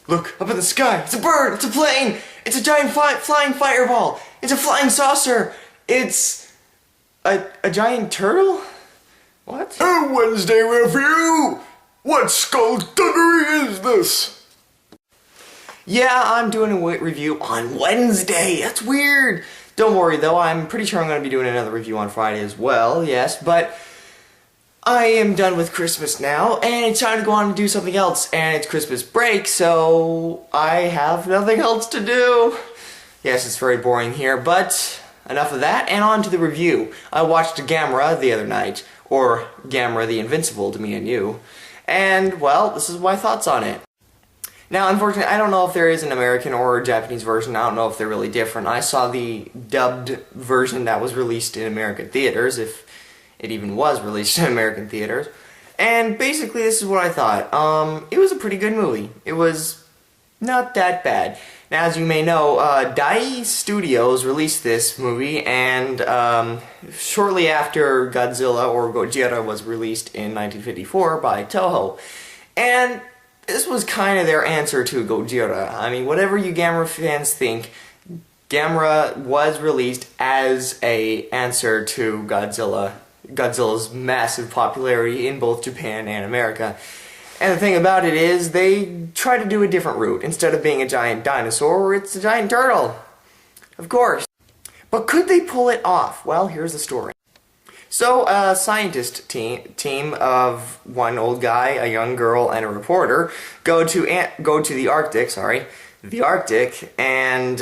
Look, up in the sky. It's a bird. It's a plane. It's a giant flying fireball. It's a flying saucer. It's a giant turtle? What? A Wednesday review! What skullduggery is this? Yeah, I'm doing a review on Wednesday. That's weird. Don't worry though, I'm pretty sure I'm going to be doing another review on Friday as well, yes, but I am done with Christmas now, and it's time to go on and do something else, and it's Christmas break, so I have nothing else to do. Yes, it's very boring here, but enough of that, and on to the review. I watched Gamera the other night, or Gamera the Invincible to me and you, and, well, this is my thoughts on it. Now, unfortunately, I don't know if there is an American or a Japanese version. I don't know if they're really different. I saw the dubbed version that was released in American theaters, if it even was released in American theaters. And basically, this is what I thought. It was a pretty good movie. It was not that bad. Now, as you may know, Dai Studios released this movie, and shortly after Godzilla or Gojira was released in 1954 by Toho. And this was kind of their answer to Gojira. I mean, whatever you Gamera fans think, Gamera was released as an answer to Godzilla's massive popularity in both Japan and America. And the thing about it is, they try to do a different route. Instead of being a giant dinosaur, it's a giant turtle. Of course. But could they pull it off? Well, here's the story. So, a scientist team of one old guy, a young girl, and a reporter go to the Arctic, and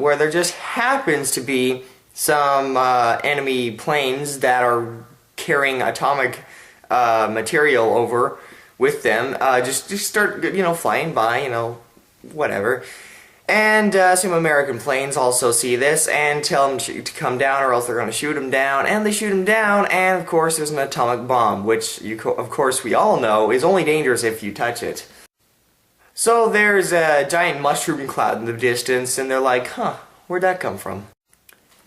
where there just happens to be some enemy planes that are carrying atomic material over with them. Just start, flying by, whatever. And some American planes also see this and tell them to come down, or else they're going to shoot them down. And they shoot them down, and of course there's an atomic bomb, which of course we all know is only dangerous if you touch it. So there's a giant mushroom cloud in the distance, and they're like, huh, where'd that come from?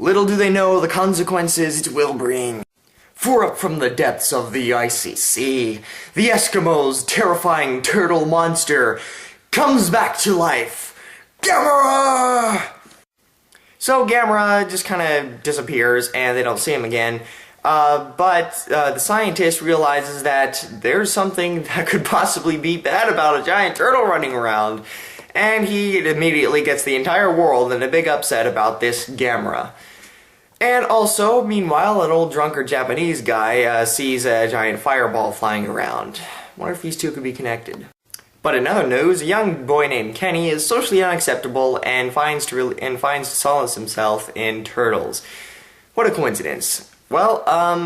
Little do they know the consequences it will bring. For up from the depths of the icy sea, the Eskimos' terrifying turtle monster comes back to life. Gamera! So Gamera just kind of disappears, and they don't see him again. But the scientist realizes that there's something that could possibly be bad about a giant turtle running around. And he immediately gets the entire world in a big upset about this Gamera. And also, meanwhile, an old drunkard Japanese guy sees a giant fireball flying around. Wonder if these two could be connected. But in other news, a young boy named Kenny is socially unacceptable and finds to solace himself in turtles. What a coincidence. Well,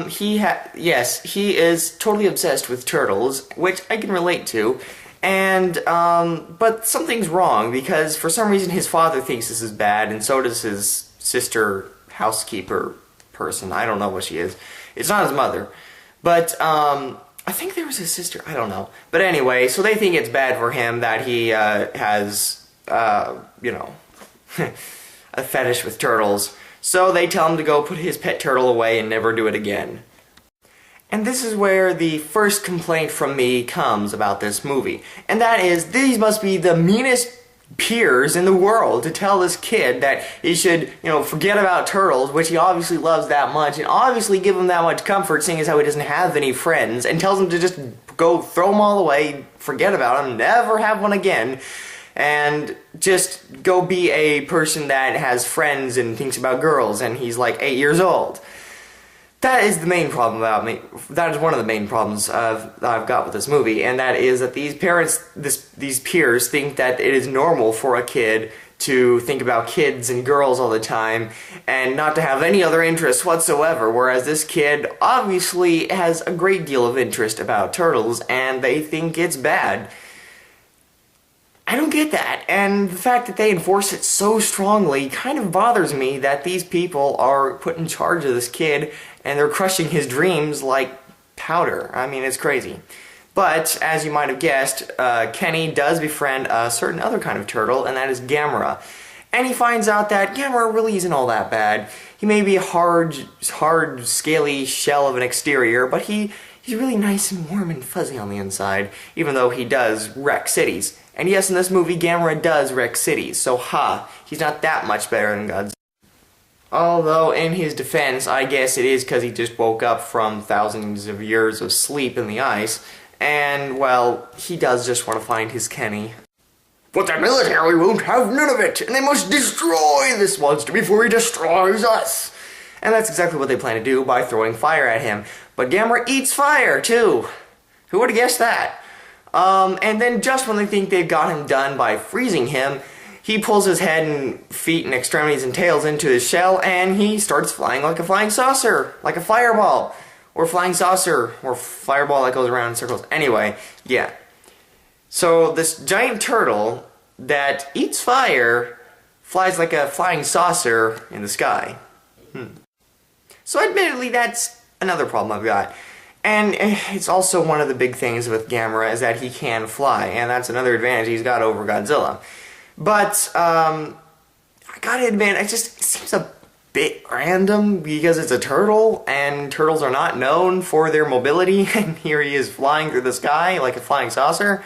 he is totally obsessed with turtles, which I can relate to. And, but something's wrong, because for some reason his father thinks this is bad, and so does his sister, housekeeper person. I don't know what she is. It's not his mother. But, I think there was his sister, I don't know. But anyway, so they think it's bad for him that he has, a fetish with turtles. So they tell him to go put his pet turtle away and never do it again. And this is where the first complaint from me comes about this movie. And that is, these must be the meanest peers in the world to tell this kid that he should, forget about turtles, which he obviously loves that much, and obviously give him that much comfort, seeing as how he doesn't have any friends, and tells him to just go throw them all away, forget about them, never have one again, and just go be a person that has friends and thinks about girls, and he's like 8 years old. That is the main problem about me. That is one of the main problems that I've got with this movie, and that is that these parents, these peers, think that it is normal for a kid to think about kids and girls all the time, and not to have any other interests whatsoever, whereas this kid obviously has a great deal of interest about turtles, and they think it's bad. I don't get that, and the fact that they enforce it so strongly kind of bothers me, that these people are put in charge of this kid and they're crushing his dreams like powder. I mean, it's crazy. But, as you might have guessed, Kenny does befriend a certain other kind of turtle, and that is Gamera. And he finds out that Gamera really isn't all that bad. He may be a hard, scaly shell of an exterior, but he's really nice and warm and fuzzy on the inside, even though he does wreck cities. And yes, in this movie, Gamera does wreck cities, so he's not that much better than Godzilla. Although, in his defense, I guess it is because he just woke up from thousands of years of sleep in the ice, and, well, he does just want to find his Kenny. But the military won't have none of it, and they must destroy this monster before he destroys us. And that's exactly what they plan to do by throwing fire at him. But Gamera eats fire, too. Who would have guessed that? And then just when they think they've got him done by freezing him, he pulls his head and feet and extremities and tails into his shell, and he starts flying like a flying saucer, like a fireball, or flying saucer, or fireball that goes around in circles. Anyway, yeah. So this giant turtle that eats fire flies like a flying saucer in the sky. So admittedly, that's another problem I've got. And it's also one of the big things with Gamera is that he can fly, and that's another advantage he's got over Godzilla. But, I gotta admit, it seems a bit random because it's a turtle, and turtles are not known for their mobility, and here he is flying through the sky like a flying saucer.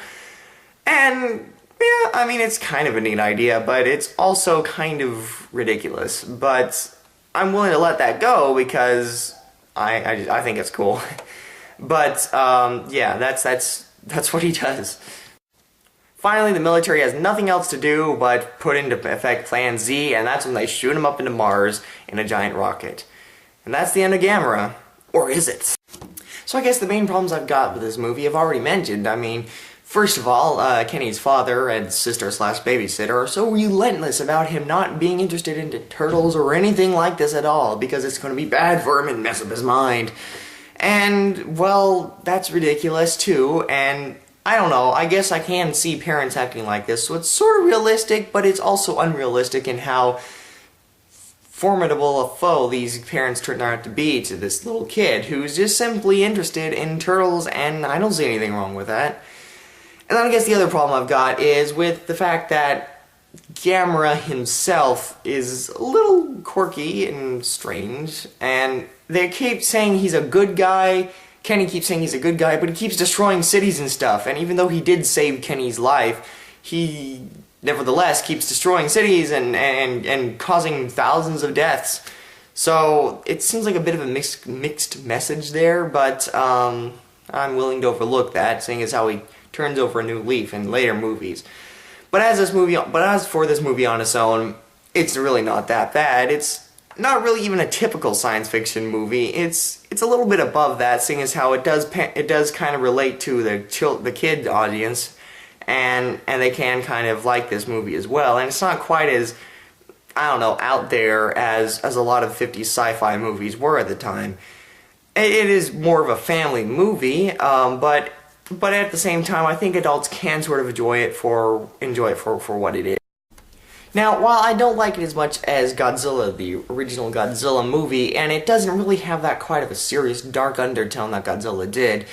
And, yeah, I mean, it's kind of a neat idea, but it's also kind of ridiculous. But I'm willing to let that go because I think it's cool. But, yeah, that's what he does. Finally, the military has nothing else to do but put into effect Plan Z, and that's when they shoot him up into Mars in a giant rocket. And that's the end of Gamera. Or is it? So I guess the main problems I've got with this movie I've already mentioned. I mean, first of all, Kenny's father and sister/babysitter are so relentless about him not being interested in turtles or anything like this at all, because it's going to be bad for him and mess up his mind. And, well, that's ridiculous too, and I don't know, I guess I can see parents acting like this, so it's sort of realistic, but it's also unrealistic in how formidable a foe these parents turn out to be to this little kid who's just simply interested in turtles, and I don't see anything wrong with that. And then I guess the other problem I've got is with the fact that Gamera himself is a little quirky and strange, and they keep saying he's a good guy. Kenny keeps saying he's a good guy, but he keeps destroying cities and stuff, and even though he did save Kenny's life, he nevertheless keeps destroying cities and causing thousands of deaths. So it seems like a bit of a mixed message there, but I'm willing to overlook that, seeing as how he turns over a new leaf in later movies. But as for this movie on its own, it's really not that bad. It's not really even a typical science fiction movie. It's a little bit above that, seeing as how it does kind of relate to the kid audience, and they can kind of like this movie as well. And it's not quite as, I don't know, out there as a lot of 50s sci-fi movies were at the time. It is more of a family movie, but at the same time, I think adults can sort of enjoy it for what it is. Now, while I don't like it as much as Godzilla, the original Godzilla movie, and it doesn't really have that quite of a serious, dark undertone that Godzilla did,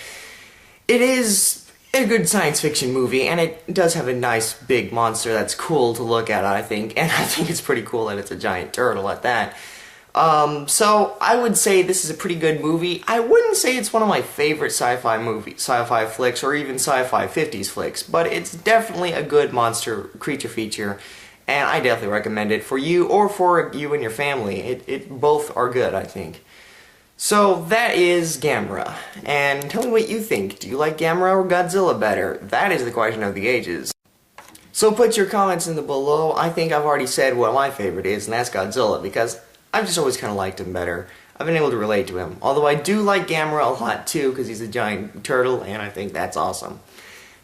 it is a good science fiction movie, and it does have a nice big monster that's cool to look at, I think, and I think it's pretty cool that it's a giant turtle at that. So I would say this is a pretty good movie. I wouldn't say it's one of my favorite sci-fi flicks, or even sci-fi 50s flicks, but it's definitely a good monster creature feature, and I definitely recommend it for you or for you and your family. It both are good, I think. So that is Gamera, and tell me what you think. Do you like Gamera or Godzilla better? That is the question of the ages. So put your comments in the below. I think I've already said what my favorite is, and that's Godzilla, because I've just always kind of liked him better. I've been able to relate to him. Although I do like Gamera a lot too, because he's a giant turtle, and I think that's awesome.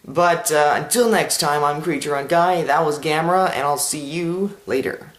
But until next time, I'm Creature Hunt Guy, that was Gamera, and I'll see you later.